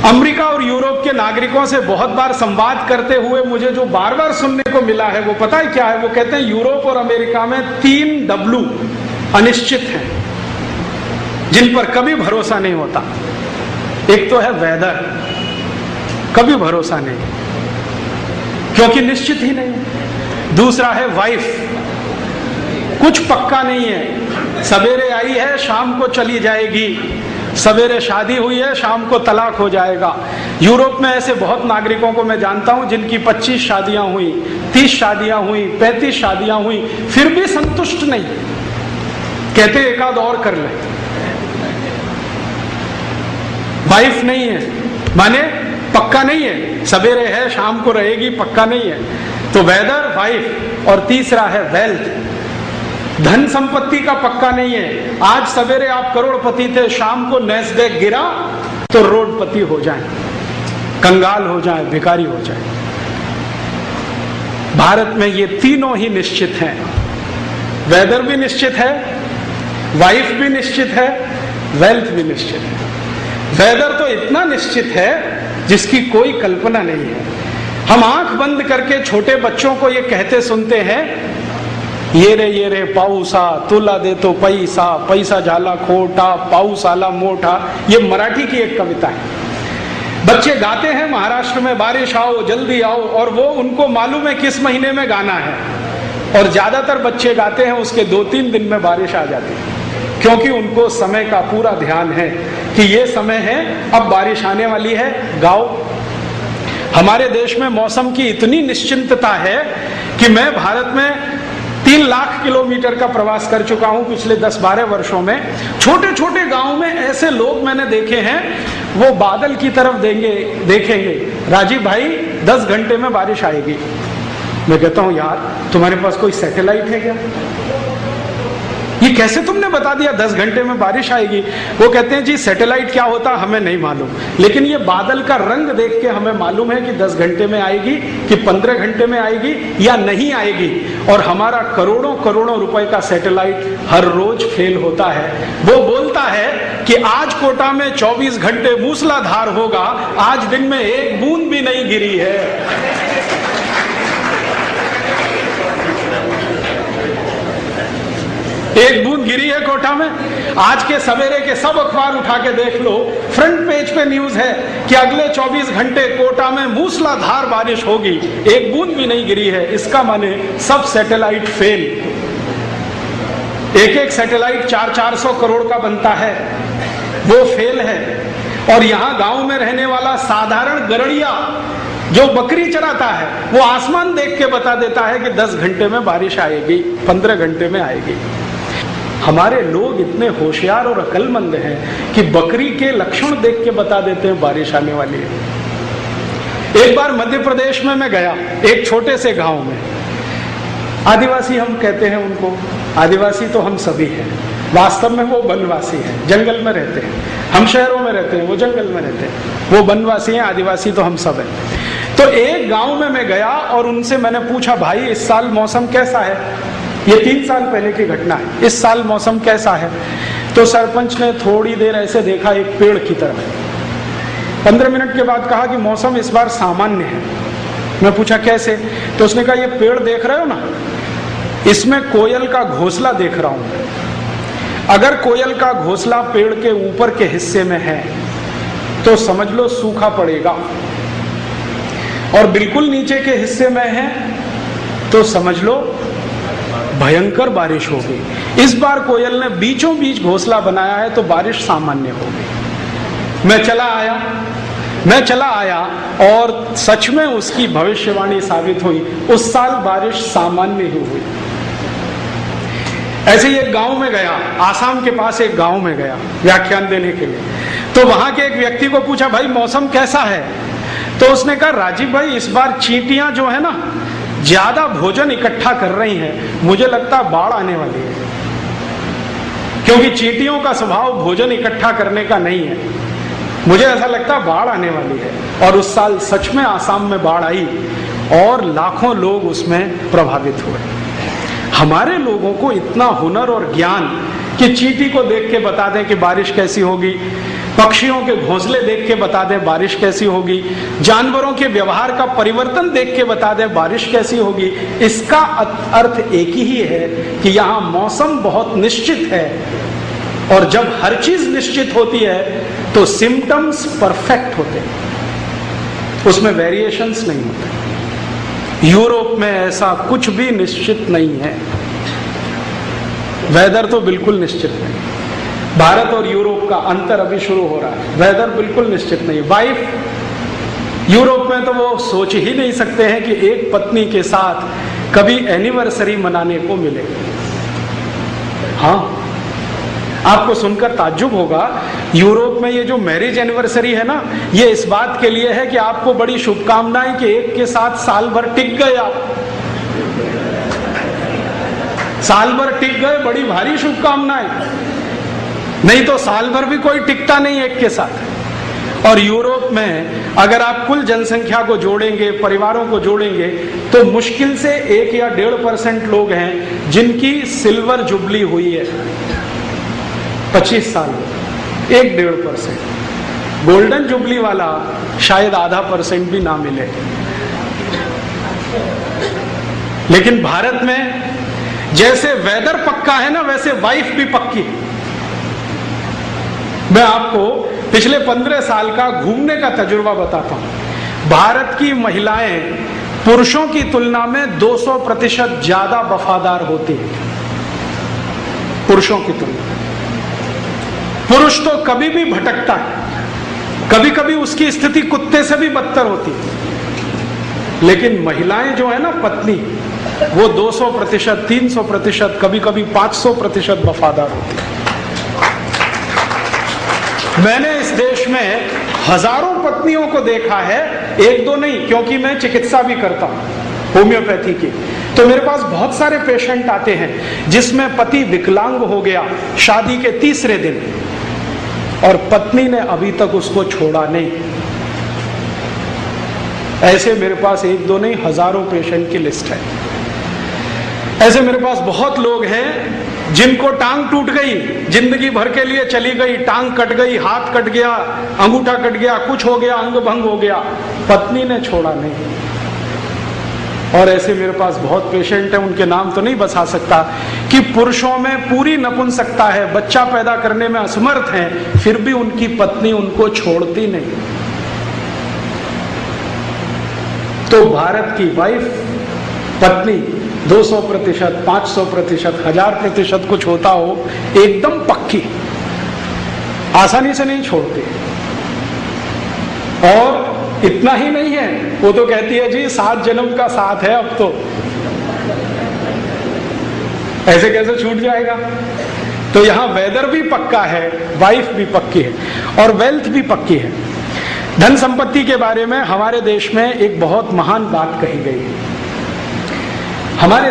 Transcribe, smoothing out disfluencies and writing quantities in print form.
America और Europe के नागरिकों से बहुत बार संवाद करते हुए मुझे जो बार बार सुनने को मिला है वो पता है क्या है? वो कहते हैं यूरोप और अमेरिका में 3 W अनिश्चित हैं, जिन पर कभी भरोसा नहीं होता। एक तो है वेदर, कभी भरोसा नहीं क्योंकि निश्चित ही नहीं। दूसरा है वाइफ, कुछ पक्का नहीं है, सवेरे आई है शाम को चली जाएगी, सवेरे शादी हुई है शाम को तलाक हो जाएगा। यूरोप में ऐसे बहुत नागरिकों को मैं जानता हूं जिनकी 25 शादियां हुई, 30 शादियां हुई, 35 शादियां हुई, फिर भी संतुष्ट नहीं, कहते एक आध और कर ले। वाइफ नहीं है माने पक्का नहीं है, सवेरे है शाम को रहेगी, पक्का नहीं है। तो वेदर, वाइफ, और तीसरा है वेल्थ, धन संपत्ति का पक्का नहीं है। आज सवेरे आप करोड़पति थे, शाम को नैस्डैक गिरा तो रोडपति हो जाएं, कंगाल हो जाएं, भिखारी हो जाएं। भारत में ये तीनों ही निश्चित हैं। वेदर भी निश्चित है, वाइफ भी निश्चित है, वेल्थ भी निश्चित है। वेदर तो इतना निश्चित है जिसकी कोई कल्पना नहीं है। हम आंख बंद करके छोटे बच्चों को ये कहते सुनते हैं, ये रे पाऊसा तुला दे तो पैसा, पैसा झाला खोटा, पाऊस आला मोठा। ये मराठी की एक कविता है। बच्चे गाते हैं महाराष्ट्र में बारिश आओ जल्दी आओ, और वो उनको मालूम है किस महीने में गाना है, और ज्यादातर बच्चे गाते हैं उसके 2-3 दिन में बारिश आ जाती है, क्योंकि उनको समय का पूरा ध्यान है कि ये समय है, अब बारिश आने वाली है, गाओ। हमारे देश में मौसम की इतनी निश्चिंतता है कि मैं भारत में 3 लाख किलोमीटर का प्रवास कर चुका हूं पिछले 10-12 वर्षों में। छोटे छोटे गांव में ऐसे लोग मैंने देखे हैं, वो बादल की तरफ देखेंगे, राजीव भाई 10 घंटे में बारिश आएगी। मैं कहता हूं यार तुम्हारे पास कोई सैटेलाइट है क्या? ये कैसे तुमने बता दिया 10 घंटे में बारिश आएगी? वो कहते हैं जी सैटेलाइट क्या होता हमें नहीं मालूम, लेकिन ये बादल का रंग देख के हमें मालूम है कि 10 घंटे में आएगी कि 15 घंटे में आएगी या नहीं आएगी। और हमारा करोड़ों करोड़ों रुपए का सैटेलाइट हर रोज फेल होता है। वो बोलता है कि आज कोटा में 24 घंटे मूसलाधार होगा, आज दिन में एक बूंद भी नहीं गिरी है। एक बूंद गिरी है कोटा में। आज के सवेरे के सब अखबार उठा के देख लो, फ्रंट पेज पे न्यूज है कि अगले 24 घंटे कोटा में मूसलाधार बारिश होगी, एक बूंद भी नहीं गिरी है। इसका माने सब सैटेलाइट फेल। एक सैटेलाइट 400 करोड़ का बनता है, वो फेल है। और यहां गांव में रहने वाला साधारण गरड़िया जो बकरी चराता है, वो आसमान देख के बता देता है कि 10 घंटे में बारिश आएगी, 15 घंटे में आएगी। हमारे लोग इतने होशियार और अक्लमंद हैं कि बकरी के लक्षण देख के बता देते हैं बारिश आने वाली है। एक बार मध्य प्रदेश में मैं गया, एक छोटे से गांव में। आदिवासी हम कहते हैं उनको, आदिवासी तो हम सभी हैं, वास्तव में वो वनवासी हैं, जंगल में रहते हैं। हम शहरों में रहते हैं, वो जंगल में रहते हैं। वो वनवासी हैं, आदिवासी तो हम सब हैं। तो एक गांव में मैं गया और उनसे मैंने पूछा, भाई इस साल मौसम कैसा है? ये 3 साल पहले की घटना है। इस साल मौसम कैसा है? तो सरपंच ने थोड़ी देर ऐसे देखा एक पेड़ की तरफ। 15 मिनट के बाद कहा कि मौसम इस बार सामान्य है। मैं पूछा कैसे? तो उसने कहा ये पेड़ देख रहे हो ना, इसमें कोयल का घोंसला देख रहा हूं। अगर कोयल का घोंसला पेड़ के ऊपर के हिस्से में है तो समझ लो सूखा पड़ेगा, और बिल्कुल नीचे के हिस्से में है तो समझ लो भयंकर बारिश होगी। इस बार कोयल ने बीचों बीच घोंसला बनाया है तो बारिश सामान्य होगी। मैं चला आया और सच में उसकी भविष्यवाणी साबित हुई। उस साल बारिश सामान्य ही हुई। ऐसे ही एक गांव में गया, आसाम के पास एक गांव में गया व्याख्यान देने के लिए। तो वहां के एक व्यक्ति को पूछा, भाई मौसम कैसा है? तो उसने कहा, राजीव भाई इस बार चींटियां जो है ना ज्यादा भोजन इकट्ठा कर रही हैं, मुझे लगता है बाढ़ आने वाली है। क्योंकि चींटियों का स्वभाव भोजन इकट्ठा करने का नहीं है। मुझे ऐसा लगता है बाढ़ आने वाली है। और उस साल सच में आसाम में बाढ़ आई और लाखों लोग उसमें प्रभावित हुए। हमारे लोगों को इतना हुनर और ज्ञान कि चींटी को देख के बता दें कि बारिश कैसी होगी, पक्षियों के घोंसले देख के बता दे बारिश कैसी होगी, जानवरों के व्यवहार का परिवर्तन देख के बता दे बारिश कैसी होगी। इसका अर्थ एक ही है कि यहाँ मौसम बहुत निश्चित है, और जब हर चीज निश्चित होती है तो सिम्टम्स परफेक्ट होते हैं, उसमें वेरिएशंस नहीं होते। यूरोप में ऐसा कुछ भी निश्चित नहीं है, वेदर तो बिल्कुल निश्चित नहीं। भारत और यूरोप का अंतर अभी शुरू हो रहा है, वेदर बिल्कुल निश्चित नहीं। वाइफ यूरोप में तो वो सोच ही नहीं सकते हैं कि एक पत्नी के साथ कभी एनिवर्सरी मनाने को मिले। हाँ, आपको सुनकर ताज्जुब होगा, यूरोप में ये जो मैरिज एनिवर्सरी है ना, ये इस बात के लिए है कि आपको बड़ी शुभकामनाएं कि एक के साथ साल भर टिक गए आप, साल भर टिक गए, बड़ी भारी शुभकामनाएं। नहीं तो साल भर भी कोई टिकता नहीं एक के साथ। और यूरोप में अगर आप कुल जनसंख्या को जोड़ेंगे, परिवारों को जोड़ेंगे, तो मुश्किल से 1 या 1.5% लोग हैं जिनकी सिल्वर जुबली हुई है 25 साल, 1-1.5%। गोल्डन जुबली वाला शायद 0.5% भी ना मिले। लेकिन भारत में जैसे वेदर पक्का है ना, वैसे वाइफ भी पक्की है। मैं आपको पिछले 15 साल का घूमने का तजुर्बा बताता हूं। भारत की महिलाएं पुरुषों की तुलना में 200% ज्यादा वफादार होती हैं, पुरुषों की तुलना। पुरुष तो कभी भी भटकता है, कभी कभी उसकी स्थिति कुत्ते से भी बदतर होती है, लेकिन महिलाएं जो है ना, पत्नी, वो 200%, 300%, कभी कभी 500% वफादार होती है। मैंने इस देश में हजारों पत्नियों को देखा है, 1-2 नहीं, क्योंकि मैं चिकित्सा भी करता हूं होम्योपैथी की। तो मेरे पास बहुत सारे पेशेंट आते हैं जिसमें पति विकलांग हो गया शादी के 3रे दिन, और पत्नी ने अभी तक उसको छोड़ा नहीं। ऐसे मेरे पास 1-2 नहीं, हजारों पेशेंट की लिस्ट है। ऐसे मेरे पास बहुत लोग हैं जिनको टांग टूट गई, जिंदगी भर के लिए चली गई, टांग कट गई, हाथ कट गया, अंगूठा कट गया, कुछ हो गया, अंग भंग हो गया, पत्नी ने छोड़ा नहीं। और ऐसे मेरे पास बहुत पेशेंट हैं, उनके नाम तो नहीं बता सकता, कि पुरुषों में पूरी नपुंसकता है, बच्चा पैदा करने में असमर्थ हैं, फिर भी उनकी पत्नी उनको छोड़ती नहीं। तो भारत की वाइफ, पत्नी 200%, 500%, 1000% कुछ होता हो, एकदम पक्की, आसानी से नहीं छोड़ती। और इतना ही नहीं है, वो तो कहती है जी 7 जन्म का साथ है अब तो, ऐसे कैसे छूट जाएगा। तो यहां वेदर भी पक्का है, वाइफ भी पक्की है, और वेल्थ भी पक्की है। धन संपत्ति के बारे में हमारे देश में एक बहुत महान बात कही गई है। हमारे